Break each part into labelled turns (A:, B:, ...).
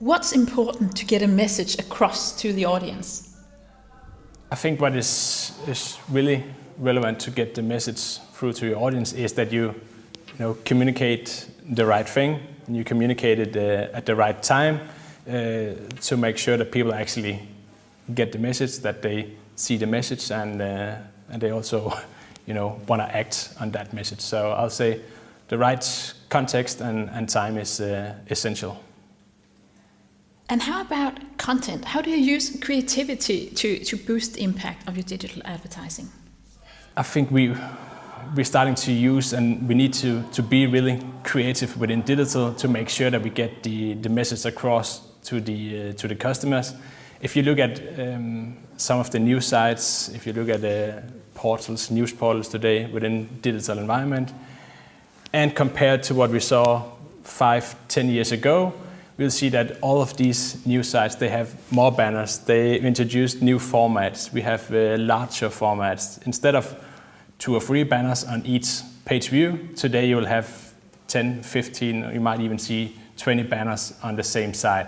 A: What's important to get a message across to the audience?
B: I think what is really relevant to get the message through to your audience is that you communicate the right thing, and you communicate it at the right time to make sure that people actually get the message, that they see the message, and they also want to act on that message. So I'll say the right context and time is essential.
A: And how about content? How do you use creativity to boost the impact of your digital advertising?
B: I think we're starting to use, and we need to be really creative within digital to make sure that we get the message across to the customers. If you look at some of the news sites, if you look at the news portals today within digital environment, and compared to what we saw 5-10 years ago, we'll see that all of these news sites, they have more banners, they introduced new formats, we have larger formats. Instead of 2 or 3 banners on each page view, today you will have 10, 15, or you might even see 20 banners on the same site.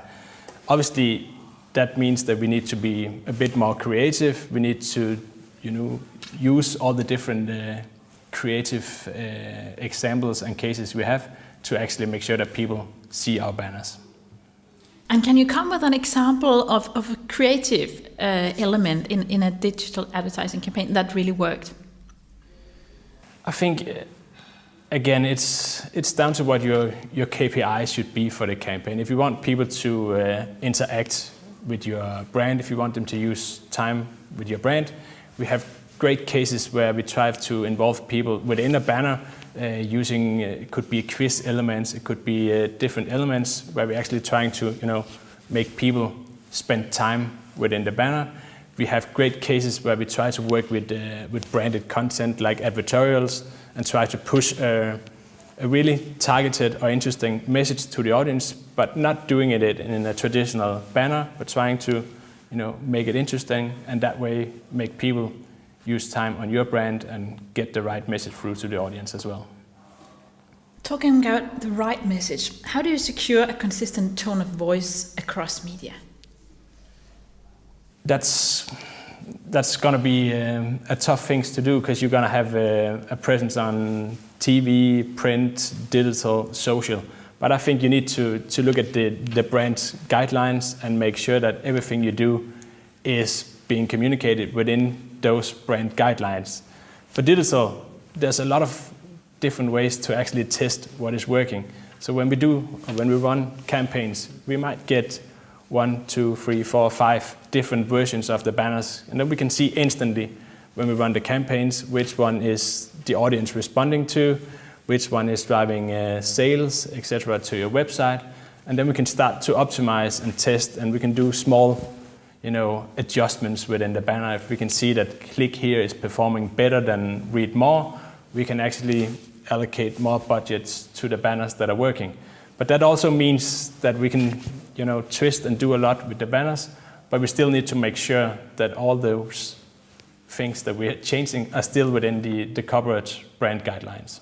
B: Obviously, that means that we need to be a bit more creative. We need to use all the different creative examples and cases we have to actually make sure that people see our banners.
A: And can you come with an example of a creative element in a digital advertising campaign that really worked?
B: I think, again, it's down to what your KPI should be for the campaign. If you want people to interact with your brand, if you want them to use time with your brand, we have great cases where we try to involve people within a banner using, it could be quiz elements, it could be different elements where we're actually trying to make people spend time within the banner. We have great cases where we try to work with branded content like advertorials and try to push a really targeted or interesting message to the audience, but not doing it in a traditional banner, but trying to make it interesting, and that way make people use time on your brand and get the right message through to the audience as well.
A: Talking about the right message, how do you secure a consistent tone of voice across media?
B: That's going to be a tough thing to do, because you're going to have a presence on TV, print, digital, social. But I think you need to look at the brand guidelines and make sure that everything you do is being communicated within those brand guidelines. For digital, there's a lot of different ways to actually test what is working. So when we run campaigns, we might get 1, 2, 3, 4, 5 different versions of the banners, and then we can see instantly when we run the campaigns which one is the audience responding to, which one is driving sales, etc. to your website, and then we can start to optimize and test, and we can do small adjustments within the banner. If we can see that click here is performing better than read more, we can actually allocate more budgets to the banners that are working. But that also means that we can twist and do a lot with the banners, but we still need to make sure that all those things that we're changing are still within the corporate brand guidelines.